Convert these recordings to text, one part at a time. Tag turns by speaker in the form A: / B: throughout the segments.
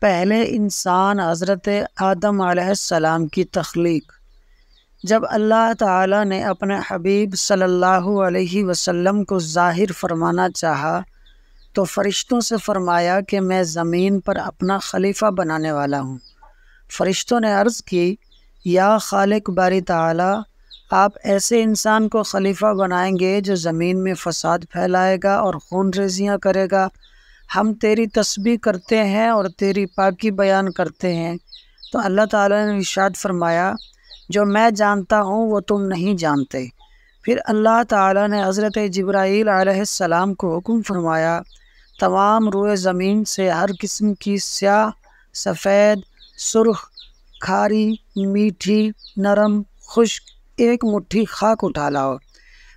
A: پہلے انسان حضرت آدم علیہ السلام کی تخلیق۔ جب اللہ تعالیٰ نے اپنے حبیب صلی اللہ علیہ وسلم کو ظاہر فرمانا چاہا تو فرشتوں سے فرمایا کہ میں زمین پر اپنا خلیفہ بنانے والا ہوں۔ فرشتوں نے عرض کی، یا خالق باری تعالیٰ، آپ ایسے انسان کو خلیفہ بنائیں گے جو زمین میں فساد پھیلائے گا اور خون ریزیاں کرے گا؟ ہم تیری تسبیح کرتے ہیں اور تیری پاکی بیان کرتے ہیں۔ تو اللہ تعالیٰ نے ارشاد فرمایا، جو میں جانتا ہوں وہ تم نہیں جانتے۔ پھر اللہ تعالیٰ نے حضرت جبرائیل علیہ السلام کو حکم فرمایا، تمام روئے زمین سے ہر قسم کی سیاہ، سفید، سرخ، کھاری، میٹھی، نرم، خشک ایک مٹھی خاک اٹھا لاؤ۔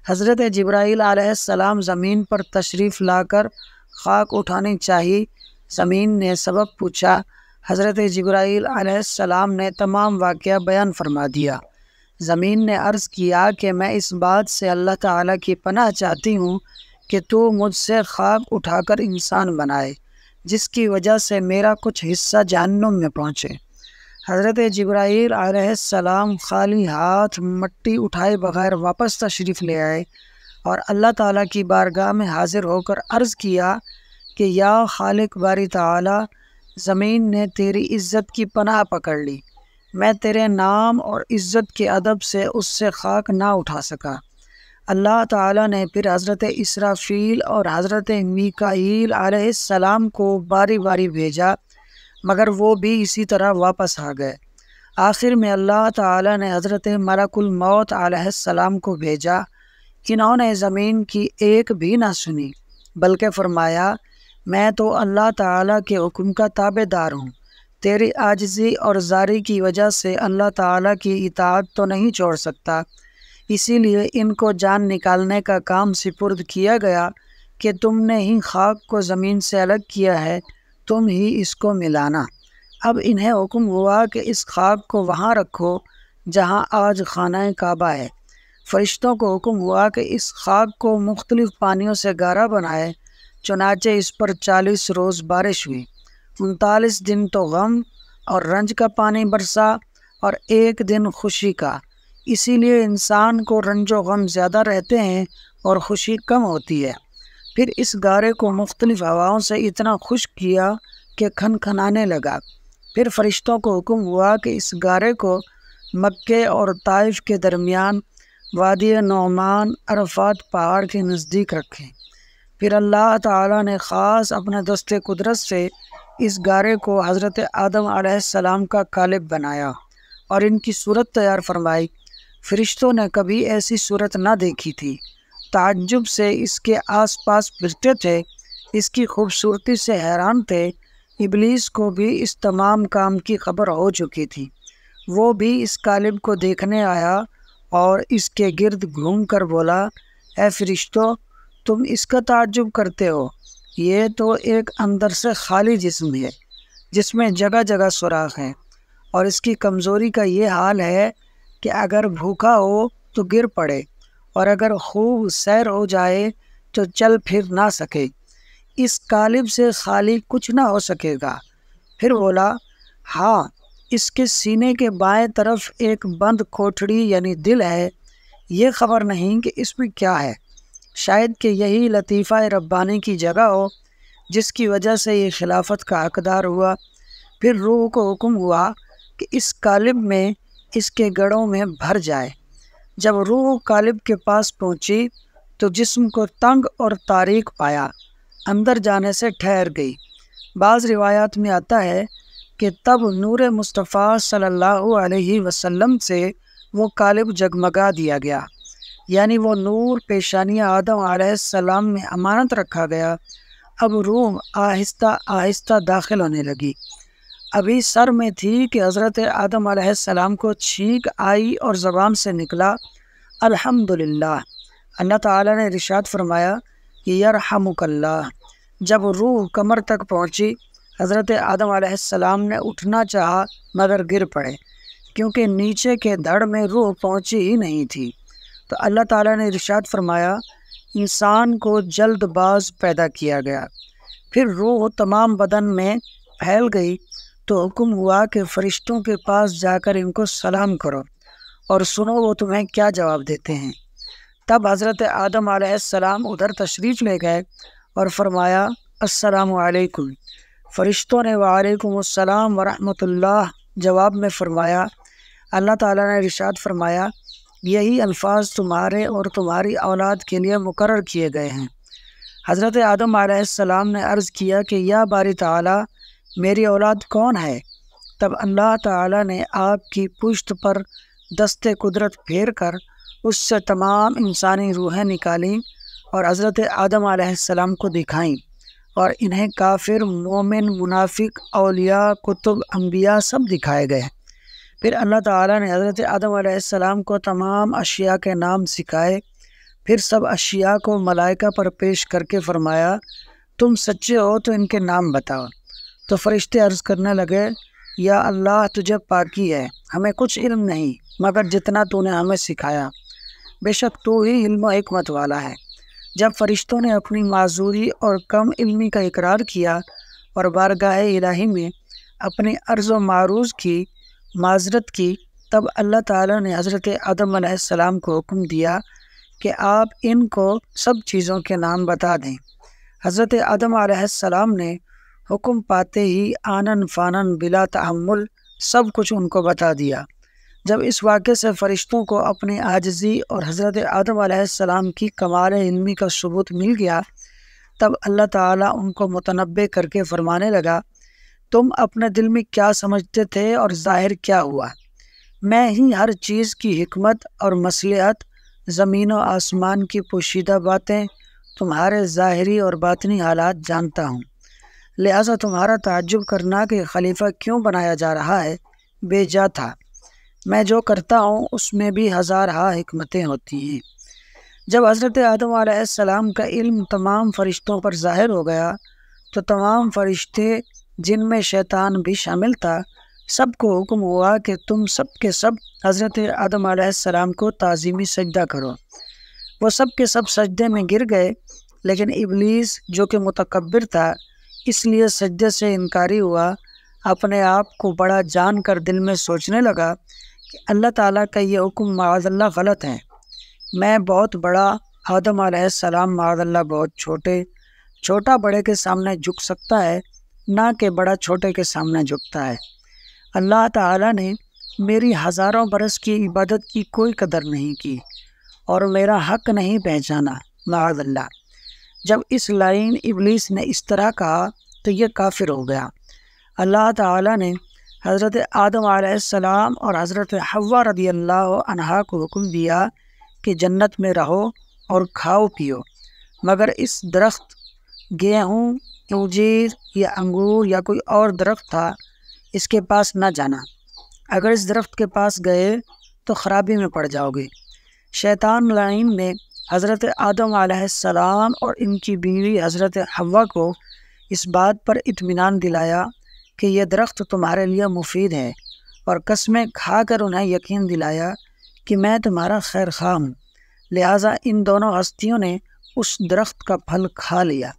A: حضرت جبرائیل علیہ السلام زمین پر تشریف لا کر خاک اٹھانی چاہی۔ زمین نے سبب پوچھا۔ حضرت جبرائیل علیہ السلام نے تمام واقعہ بیان فرما دیا۔ زمین نے عرض کیا کہ میں اس بات سے اللہ تعالیٰ کی پناہ چاہتی ہوں کہ تو مجھ سے خاک اٹھا کر انسان بنائے، جس کی وجہ سے میرا کچھ حصہ جہنم میں پہنچے۔ حضرت جبرائیل علیہ السلام خالی ہاتھ مٹی اٹھائے بغیر واپس تشریف لے آئے اور اللہ تعالیٰ کی بارگاہ میں حاضر ہو کر عرض کیا کہ یا خالق باری تعالیٰ، زمین نے تیری عزت کی پناہ پکڑ لی، میں تیرے نام اور عزت کے ادب سے اس سے خاک نہ اٹھا سکا۔ اللہ تعالیٰ نے پھر حضرت اسرافیل اور حضرت میکائیل علیہ السلام کو باری باری بھیجا، مگر وہ بھی اسی طرح واپس آ گئے۔ آخر میں اللہ تعالیٰ نے حضرت ملک الموت علیہ السلام کو بھیجا۔ انہوں نے زمین کی ایک بھی نہ سنی، بلکہ فرمایا، میں تو اللہ تعالیٰ کے حکم کا تابع دار ہوں۔ تیری عاجزی اور زاری کی وجہ سے اللہ تعالیٰ کی اطاعت تو نہیں چھوڑ سکتا، اسی لیے ان کو جان نکالنے کا کام سپرد کیا گیا کہ تم نے ہی خاک کو زمین سے الگ کیا ہے، تم ہی اس کو ملانا۔ اب انہیں حکم ہوا کہ اس خاک کو وہاں رکھو جہاں آج خانہ کعبہ ہے۔ فرشتوں کو حکم ہوا کہ اس خاک کو مختلف پانیوں سے گارا بنائے، چنانچہ اس پر 40 روز بارش ہوئی، 39 دن تو غم اور رنج کا پانی برسا اور 1 دن خوشی کا۔ اسی لیے انسان کو رنج و غم زیادہ رہتے ہیں اور خوشی کم ہوتی ہے۔ پھر اس گارے کو مختلف ہواؤں سے اتنا خشک کیا کہ کھنکھنانے لگا۔ پھر فرشتوں کو حکم ہوا کہ اس گارے کو مکے اور طائف کے درمیان وادی نعمان عرفات پہاڑ کے نزدیک رکھیں۔ پھر اللہ تعالیٰ نے خاص اپنے دست قدرت سے اس گارے کو حضرت آدم علیہ السلام کا قالب بنایا اور ان کی صورت تیار فرمائی۔ فرشتوں نے کبھی ایسی صورت نہ دیکھی تھی، تعجب سے اس کے آس پاس پھرتے تھے، اس کی خوبصورتی سے حیران تھے۔ ابلیس کو بھی اس تمام کام کی خبر ہو چکی تھی، وہ بھی اس قالب کو دیکھنے آیا اور اس کے گرد گھوم کر بولا، اے فرشتوں، تم اس کا تعجب کرتے ہو؟ یہ تو ایک اندر سے خالی جسم ہے جس میں جگہ جگہ سوراخ ہیں، اور اس کی کمزوری کا یہ حال ہے کہ اگر بھوکا ہو تو گر پڑے اور اگر خوب سیر ہو جائے تو چل پھر نہ سکے۔ اس قالب سے خالی کچھ نہ ہو سکے گا۔ پھر بولا، ہاں، اس کے سینے کے بائیں طرف ایک بند کوٹھڑی یعنی دل ہے، یہ خبر نہیں کہ اس میں کیا ہے، شاید کہ یہی لطیفہ ربانی کی جگہ ہو جس کی وجہ سے یہ خلافت کا حقدار ہوا۔ پھر روح کو حکم ہوا کہ اس قالب میں اس کے گڑوں میں بھر جائے۔ جب روح قالب کے پاس پہنچی تو جسم کو تنگ اور تاریک پایا، اندر جانے سے ٹھہر گئی۔ بعض روایات میں آتا ہے کہ تب نور مصطفیٰ صلی اللہ علیہ وسلم سے وہ قالب جگمگا دیا گیا، یعنی وہ نور پیشانی آدم علیہ السلام میں امانت رکھا گیا۔ اب روح آہستہ آہستہ داخل ہونے لگی۔ ابھی سر میں تھی کہ حضرت آدم علیہ السلام کو چھینک آئی اور زبان سے نکلا، الحمدللہ۔ اللہ تعالیٰ نے ارشاد فرمایا کہ یرحمک اللہ۔ جب روح کمر تک پہنچی، حضرت آدم علیہ السلام نے اٹھنا چاہا مگر گر پڑے، کیونکہ نیچے کے دھڑ میں روح پہنچی ہی نہیں تھی۔ تو اللہ تعالیٰ نے ارشاد فرمایا، انسان کو جلد باز پیدا کیا گیا۔ پھر روح تمام بدن میں پھیل گئی تو حکم ہوا کہ فرشتوں کے پاس جا کر ان کو سلام کرو اور سنو وہ تمہیں کیا جواب دیتے ہیں۔ تب حضرت آدم علیہ السلام ادھر تشریف لے گئے اور فرمایا السلام علیکم۔ فرشتوں نے وعلیکم السلام ورحمۃ اللہ جواب میں فرمایا۔ اللہ تعالیٰ نے ارشاد فرمایا یہی الفاظ تمہارے اور تمہاری اولاد کے لیے مقرر کیے گئے ہیں۔ حضرت آدم علیہ السلام نے عرض کیا کہ یا باری تعالیٰ میری اولاد کون ہے؟ تب اللہ تعالیٰ نے آپ کی پشت پر دست قدرت پھیر کر اس سے تمام انسانی روحیں نکالیں اور حضرت آدم علیہ السلام کو دکھائیں، اور انہیں کافر، مومن، منافق، اولیاء، کتب، انبیاء سب دکھائے گئے۔ پھر اللہ تعالیٰ نے حضرت آدم علیہ السلام کو تمام اشیاء کے نام سکھائے۔ پھر سب اشیاء کو ملائکہ پر پیش کر کے فرمایا تم سچے ہو تو ان کے نام بتاؤ۔ تو فرشتے عرض کرنے لگے یا اللہ تجھے پاکی ہے، ہمیں کچھ علم نہیں مگر جتنا تو نے ہمیں سکھایا، بے شک تو ہی علم و حکمت والا ہے۔ جب فرشتوں نے اپنی معذوری اور کم علمی کا اقرار کیا اور بارگاہ الہی میں اپنی عرض و معروض کی معذرت کی، تب اللہ تعالیٰ نے حضرت آدم علیہ السلام کو حکم دیا کہ آپ ان کو سب چیزوں کے نام بتا دیں۔ حضرت آدم علیہ السلام نے حکم پاتے ہی آنن فانن بلا تحمل سب کچھ ان کو بتا دیا۔ جب اس واقعے سے فرشتوں کو اپنی عاجزی اور حضرت آدم علیہ السلام کی کمال علمی کا ثبوت مل گیا، تب اللہ تعالیٰ ان کو متنبہ کر کے فرمانے لگا تم اپنے دل میں کیا سمجھتے تھے اور ظاہر کیا ہوا؟ میں ہی ہر چیز کی حکمت اور مصلحت، زمین و آسمان کی پوشیدہ باتیں، تمہارے ظاہری اور باطنی حالات جانتا ہوں، لہٰذا تمہارا تعجب کرنا کہ خلیفہ کیوں بنایا جا رہا ہے بے جا تھا۔ میں جو کرتا ہوں اس میں بھی ہزارہا حکمتیں ہوتی ہیں۔ جب حضرت آدم علیہ السلام کا علم تمام فرشتوں پر ظاہر ہو گیا تو تمام فرشتے جن میں شیطان بھی شامل تھا سب کو حکم ہوا کہ تم سب کے سب حضرت آدم علیہ السلام کو تعظیمی سجدہ کرو۔ وہ سب کے سب سجدے میں گر گئے، لیکن ابلیس جو کہ متکبر تھا اس لیے سجدے سے انکاری ہوا۔ اپنے آپ کو بڑا جان کر دل میں سوچنے لگا کہ اللہ تعالیٰ کا یہ حکم معاذ اللہ غلط ہے، میں بہت بڑا، آدم علیہ السلام معاذ اللہ بہت چھوٹے، چھوٹا بڑے کے سامنے جھک سکتا ہے نہ کہ بڑا چھوٹے کے سامنے جھکتا ہے۔ اللہ تعالیٰ نے میری ہزاروں برس کی عبادت کی کوئی قدر نہیں کی اور میرا حق نہیں پہچانا، معاذ اللہ۔ جب اس لائن ابلیس نے اس طرح کہا تو یہ کافر ہو گیا۔ اللہ تعالیٰ نے حضرت آدم علیہ السلام اور حضرت حوا رضی اللہ عنہا کو حکم دیا کہ جنت میں رہو اور کھاؤ پیو، مگر اس درخت، گیہوں، انجیر یا انگور یا کوئی اور درخت تھا، اس کے پاس نہ جانا، اگر اس درخت کے پاس گئے تو خرابی میں پڑ جاؤ گے۔ شیطان لعین نے حضرت آدم علیہ السلام اور ان کی بیوی حضرت حوا کو اس بات پر اطمینان دلایا کہ یہ درخت تمہارے لیے مفید ہے، اور قسمیں کھا کر انہیں یقین دلایا کہ میں تمہارا خیر خواہ ہوں، لہٰذا ان دونوں ہستیوں نے اس درخت کا پھل کھا لیا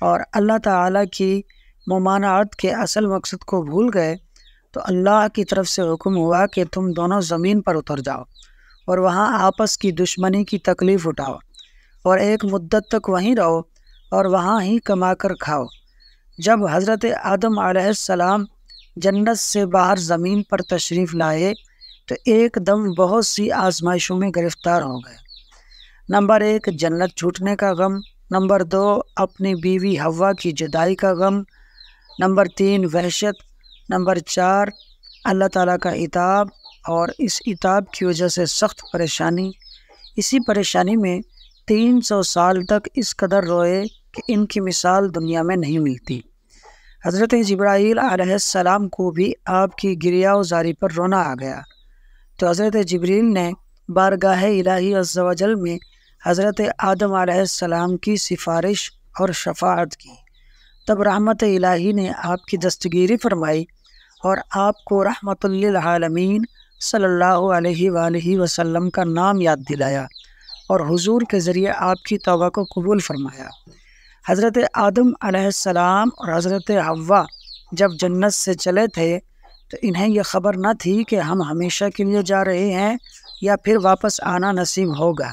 A: اور اللہ تعالیٰ کی ممانعت کے اصل مقصد کو بھول گئے۔ تو اللہ کی طرف سے حکم ہوا کہ تم دونوں زمین پر اتر جاؤ اور وہاں آپس کی دشمنی کی تکلیف اٹھاؤ اور ایک مدت تک وہیں رہو اور وہاں ہی کما کر کھاؤ۔ جب حضرت آدم علیہ السلام جنت سے باہر زمین پر تشریف لائے تو ایک دم بہت سی آزمائشوں میں گرفتار ہو گئے۔ نمبر 1 جنت چھوٹنے کا غم، نمبر 2 اپنی بیوی حوا کی جدائی کا غم، نمبر 3 وحشت، نمبر 4 اللہ تعالیٰ کا عتاب اور اس عتاب کی وجہ سے سخت پریشانی۔ اسی پریشانی میں 300 سال تک اس قدر روئے کہ ان کی مثال دنیا میں نہیں ملتی۔ حضرت جبرائیل علیہ السلام کو بھی آپ کی گریہ و زاری پر رونا آ گیا، تو حضرت جبریل نے بارگاہ الہی عز و جل میں حضرت آدم علیہ السلام کی سفارش اور شفاعت کی۔ تب رحمت الہی نے آپ کی دستگیری فرمائی اور آپ کو رحمت للعالمین صلی اللہ علیہ وآلہ وسلم کا نام یاد دلایا اور حضور کے ذریعے آپ کی توبہ کو قبول فرمایا۔ حضرت آدم علیہ السلام اور حضرت حوا جب جنت سے چلے تھے تو انہیں یہ خبر نہ تھی کہ ہم ہمیشہ کے لیے جا رہے ہیں یا پھر واپس آنا نصیب ہوگا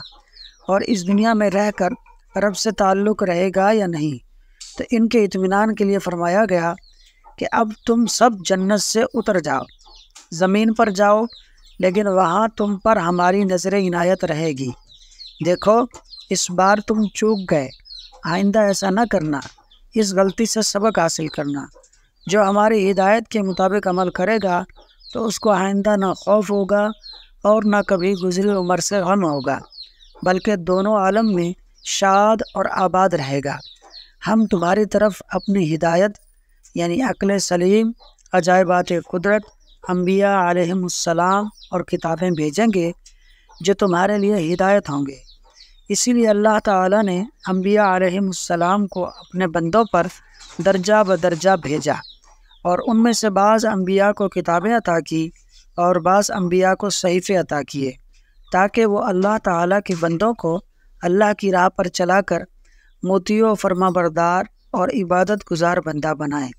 A: اور اس دنیا میں رہ کر رب سے تعلق رہے گا یا نہیں۔ تو ان کے اطمینان کے لیے فرمایا گیا کہ اب تم سب جنت سے اتر جاؤ، زمین پر جاؤ، لیکن وہاں تم پر ہماری نظر عنایت رہے گی۔ دیکھو اس بار تم چوک گئے، آئندہ ایسا نہ کرنا، اس غلطی سے سبق حاصل کرنا۔ جو ہماری ہدایت کے مطابق عمل کرے گا تو اس کو آئندہ نہ خوف ہوگا اور نہ کبھی گزری عمر سے غم ہوگا، بلکہ دونوں عالم میں شاد اور آباد رہے گا۔ ہم تمہاری طرف اپنی ہدایت یعنی عقل سلیم، عجائبات قدرت، انبیاء علیہم السلام اور کتابیں بھیجیں گے جو تمہارے لیے ہدایت ہوں گے۔ اسی لیے اللہ تعالیٰ نے انبیاء علیہم السلام کو اپنے بندوں پر درجہ بدرجہ بھیجا، اور ان میں سے بعض انبیاء کو کتابیں عطا کی اور بعض انبیاء کو صحیفے عطا کیے، تاکہ وہ اللہ تعالیٰ کے بندوں کو اللہ کی راہ پر چلا کر مطیع و فرما بردار اور عبادت گزار بندہ بنائیں۔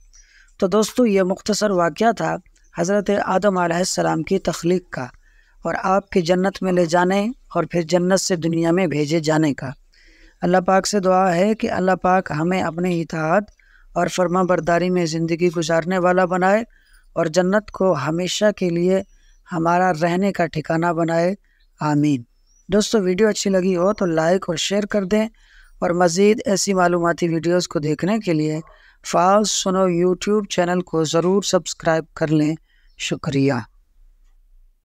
A: تو دوستو، یہ مختصر واقعہ تھا حضرت آدم علیہ السلام کی تخلیق کا اور آپ کے جنت میں لے جانے اور پھر جنت سے دنیا میں بھیجے جانے کا۔ اللہ پاک سے دعا ہے کہ اللہ پاک ہمیں اپنے اطاعت اور فرما برداری میں زندگی گزارنے والا بنائے اور جنت کو ہمیشہ کے لیے ہمارا رہنے کا ٹھکانہ بنائے، آمین۔ دوستو، ویڈیو اچھی لگی ہو تو لائک اور شیئر کر دیں، اور مزید ایسی معلوماتی ویڈیوز کو دیکھنے کے لیے فعال سنو یوٹیوب چینل کو ضرور سبسکرائب کر لیں۔ شکریہ۔